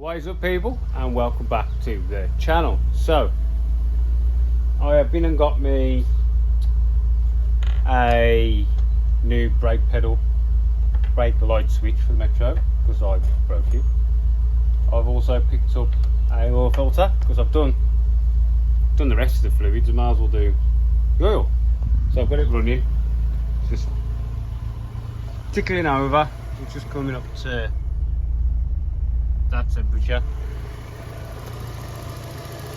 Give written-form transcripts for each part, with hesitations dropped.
What is up, people, and welcome back to the channel. So I have been and got me a new brake light switch for the Metro because I broke it. I've also picked up a oil filter because I've done the rest of the fluids. I might as well do the oil. So I've got it running, just tickling over. It's just coming up to that temperature.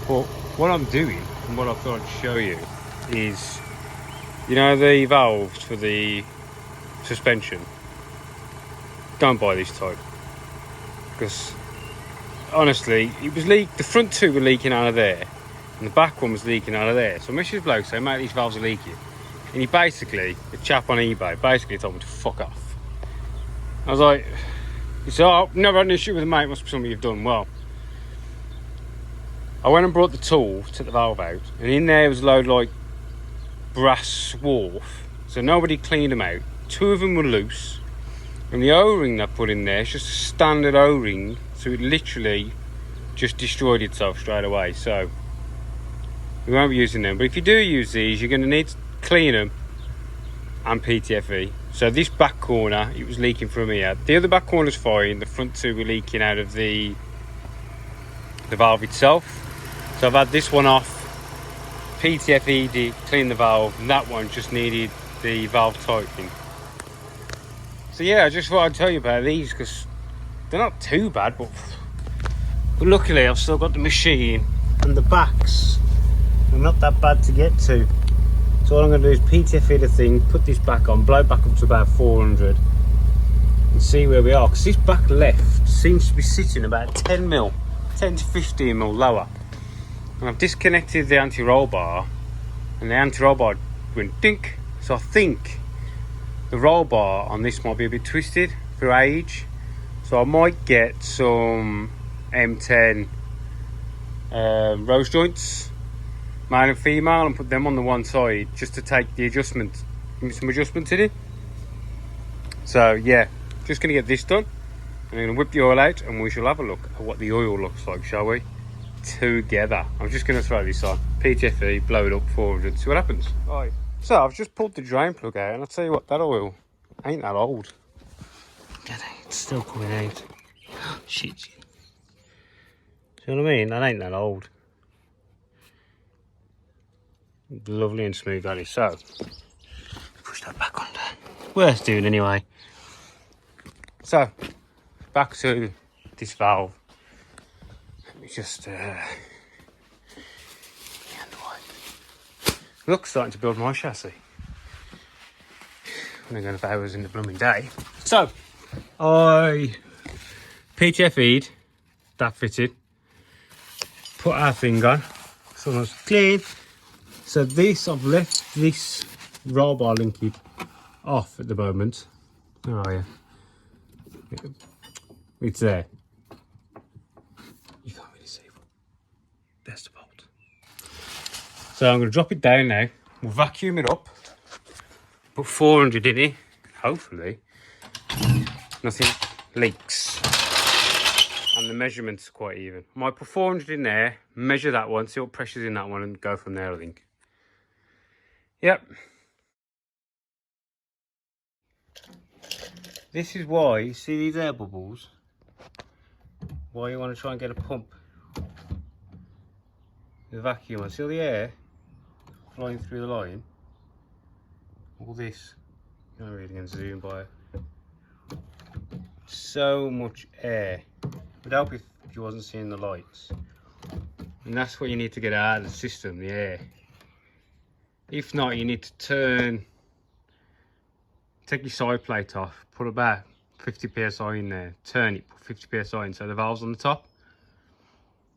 But what I'm doing and what I thought I'd show you is, you know, the valves for the suspension. Don't buy this type, because honestly it was the front two were leaking out of there and the back one was leaking out of there. So Mrs. Bloke said, mate, these valves are leaking, and the chap on eBay basically told me to fuck off. I was like, so I've never had an issue with a mate, must be something you've done. Well, I went and brought the tool, took the valve out, and in there was a load of like brass swarf, so nobody cleaned them out. Two of them were loose, and the O-ring I put in there is just a standard O-ring, so it literally just destroyed itself straight away. So we won't be using them, but if you do use these, you're going to need to clean them and PTFE. So this back corner, it was leaking from here. The other back corner's fine. The front two were leaking out of the valve itself. So I've had this one off, PTFE'd it, cleaned the valve, and that one just needed the valve tightening. So yeah, I just thought I'd tell you about these because they're not too bad, but luckily I've still got the machine and the backs are not that bad to get to. So all I'm going to do is PTFE the thing, put this back on, blow it back up to about 400 and see where we are, because this back left seems to be sitting about 10 to 15 mil lower. And I've disconnected the anti-roll bar and the anti-roll bar went dink. So I think the roll bar on this might be a bit twisted for age, so I might get some M10 rose joints, male and female, and put them on the one side just to take the adjustment, give me some adjustment in it. So yeah, just going to get this done. I'm going to whip the oil out and we shall have a look at what the oil looks like, shall we? Together. I'm just going to throw this on, PTFE, blow it up 400, see what happens. Right, so I've just pulled the drain plug out, and I'll tell you what, that oil ain't that old. It's still coming out. Shit. Do you know what I mean? That ain't that old. Lovely and smooth that is. So push that back under. Worth doing anyway. So back to this valve. Let me just look, starting to build my chassis. I'm going to have hours in the blooming day. So I PTFE'd that fitted, put our thing on, so it's clean. So this, I've left this roll bar linkage off at the moment. Oh yeah, it's there. You can't really see, but there's the bolt. So I'm going to drop it down now. We'll vacuum it up, put 400 in it. Hopefully nothing leaks, and the measurements are quite even. I might put 400 in there, measure that one, see what pressure's in that one, and go from there, I think. Yep. This is why, you see these air bubbles? Why you want to try and get a pump. The vacuum, I see all the air flying through the line. All this, I'm really going to zoom by it. So much air. It would help if you wasn't seeing the lights. And that's what you need to get out of the system, the air. If not, you need to take your side plate off, put about 50 psi in there, turn it, put 50 psi in so the valve's on the top,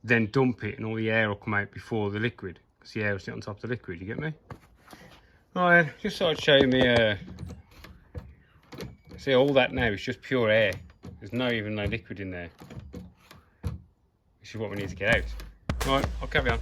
then dump it and all the air will come out before the liquid, because the air will sit on top of the liquid, you get me? Alright, just thought I'd show you see all that now is just pure air. There's even no liquid in there. This is what we need to get out. Alright, I'll carry on.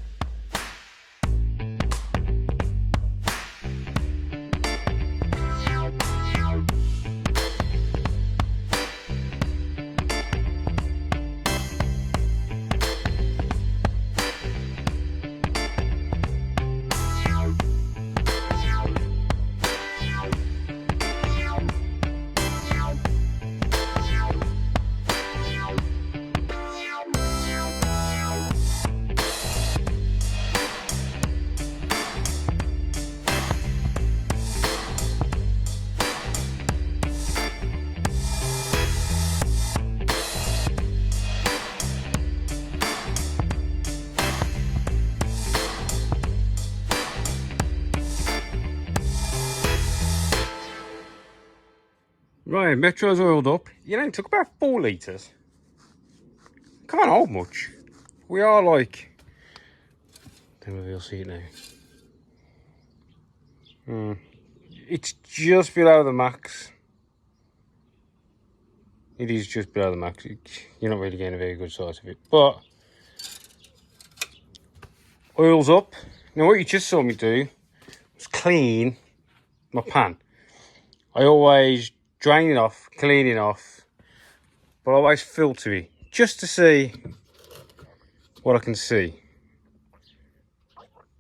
Right, Metro's oiled up. You know, it took about 4 litres. Can't hold much. We are like... Then we'll see it now. It's just below the max. It is just below the max. You're not really getting a very good size of it. But... oil's up. Now what you just saw me do was clean my pan. I always drain it off, clean it off, but I always filter it just to see what I can see.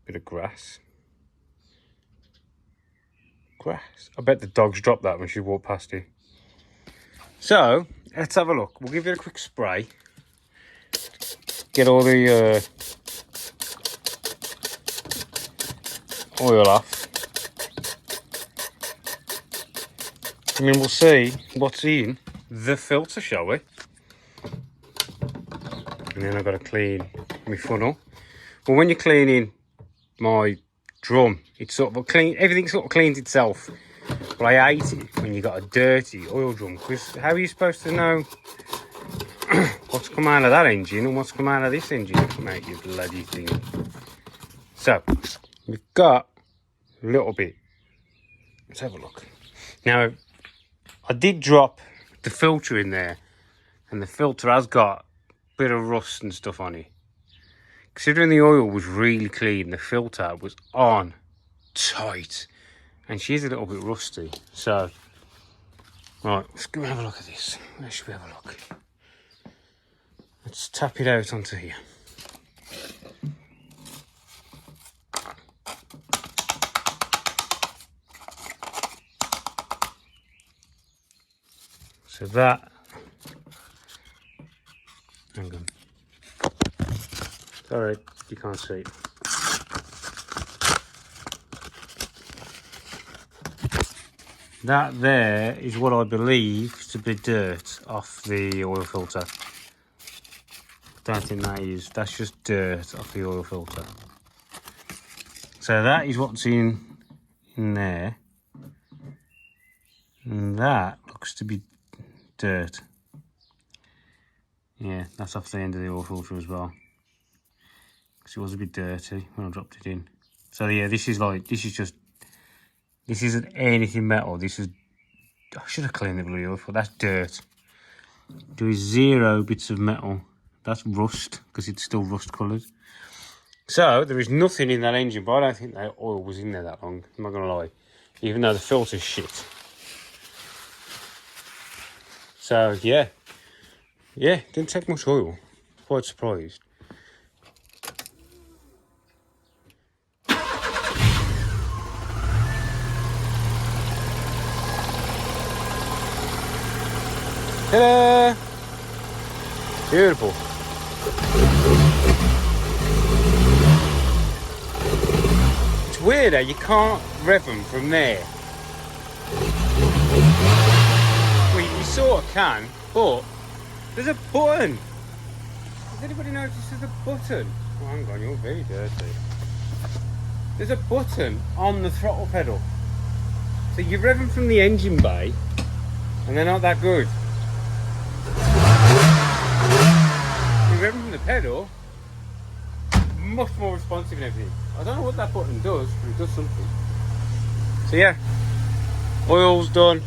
Bit of grass. Grass. I bet the dogs dropped that when she walked past you. So, let's have a look. We'll give it a quick spray. Get all the oil off. And then we'll see what's in the filter, shall we? And then I've got to clean my funnel. Well, when you're cleaning my drum, it's sort of clean, everything sort of cleans itself. But I hate it when you got a dirty oil drum, because how are you supposed to know what's come out of that engine and what's come out of this engine, mate, you bloody thing. So, we've got a little bit. Let's have a look. Now, I did drop the filter in there, and the filter has got a bit of rust and stuff on it. Considering the oil was really clean, the filter was on tight, and she's a little bit rusty. So, right, let's go and have a look at this. Where should we have a look? Let's tap it out onto here. So that, hang on. Sorry, you can't see it. That there is what I believe to be dirt off the oil filter. Don't think that is, that's just dirt off the oil filter. So that is what's in there. And that looks to be dirt. Yeah, that's off the end of the oil filter as well. Because it was a bit dirty when I dropped it in. So yeah, this is just, this isn't anything metal. This is, I should have cleaned the blue oil filter. That's dirt. There is 0 bits of metal. That's rust, because it's still rust coloured. So there is nothing in that engine, but I don't think that oil was in there that long. I'm not gonna lie, even though the filter's shit. So yeah, didn't take much oil. Quite surprised. Ta-da! Beautiful. It's weird how you can't rev them from there. Well, you sort of can, but there's a button. Does anybody notice there's a button? Oh, hang on, you're very dirty. There's a button on the throttle pedal. So you rev them from the engine bay, and they're not that good. You rev them from the pedal, much more responsive and everything. I don't know what that button does, but it does something. So yeah, oil's done,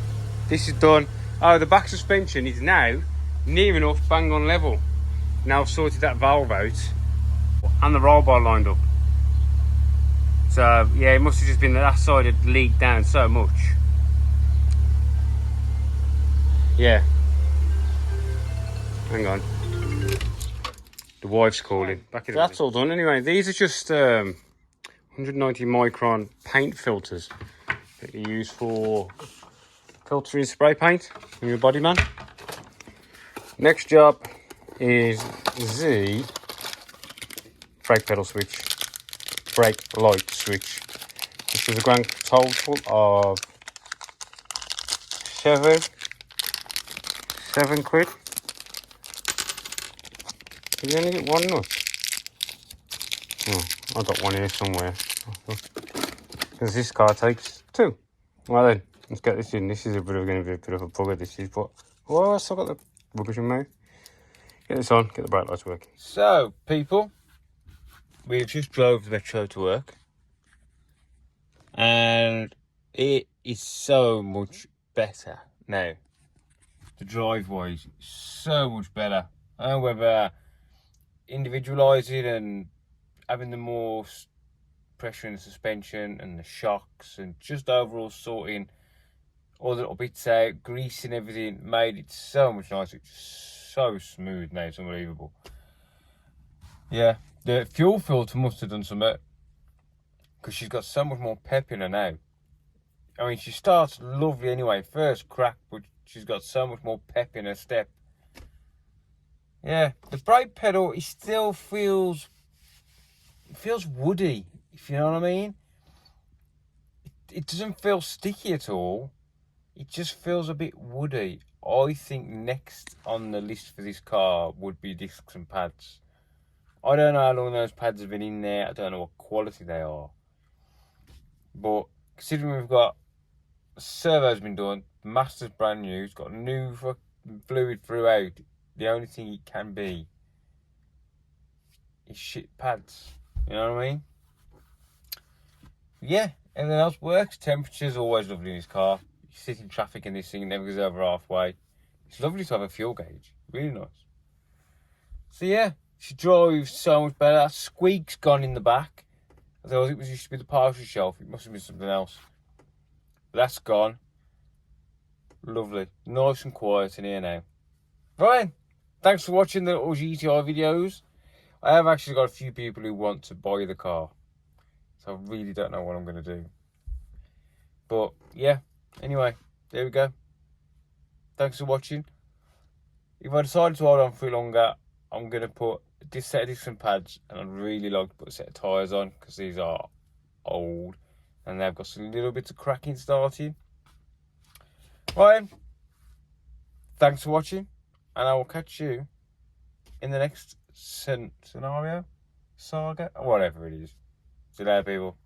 this is done. Oh, the back suspension is now near enough bang on level. Now I've sorted that valve out and the roll bar lined up. So yeah, it must have just been that side had leaked down so much. Yeah. Hang on. The wife's calling. Back in. So that's all done anyway. These are just 190 micron paint filters that you use for filtering spray paint in your body, man. Next job is the brake pedal switch, brake light switch. This is a grand total of seven quid. Did you only get one nut? Oh, I got one here somewhere. Because this car takes 2. Well then, Let's get this in. This is going to be a bit of a bugger, this is, but... Oh, I still got the rubbish in mouth. Get this on, get the brake lights working. So, people, we've just drove the Metro to work. And it is so much better now. The drive-wise, so much better. I don't know whether individualising and having the more pressure in the suspension and the shocks and just overall sorting all the little bits out, greasing everything, made it so much nicer. It's so smooth now, it's unbelievable. Yeah, the fuel filter must have done something, because she's got so much more pep in her now. I mean, she starts lovely anyway, first crack, but she's got so much more pep in her step. Yeah, the brake pedal, it still feels woody, if you know what I mean. It doesn't feel sticky at all. It just feels a bit woody. I think next on the list for this car would be discs and pads. I don't know how long those pads have been in there. I don't know what quality they are. But considering we've got servo's been done, master's brand new, it's got new fluid throughout, the only thing it can be is shit pads. You know what I mean? Yeah, everything else works. Temperature's always lovely in this car. You sit in traffic in this thing, it never goes over halfway. It's lovely to have a fuel gauge. Really nice. So yeah, she drives so much better. That squeak's gone in the back. I thought it used to be the partial shelf. It must have been something else. But that's gone. Lovely. Nice and quiet in here now. Right. Thanks for watching the little GTI videos. I have actually got a few people who want to buy the car. So I really don't know what I'm going to do. But yeah. Anyway, there we go. Thanks for watching. If I decide to hold on for longer, I'm going to put this set of discs and pads, and I'd really like to put a set of tyres on, because these are old and they've got some little bits of cracking starting. Right, thanks for watching, and I will catch you in the next scenario, saga, or whatever it is. See you later, people.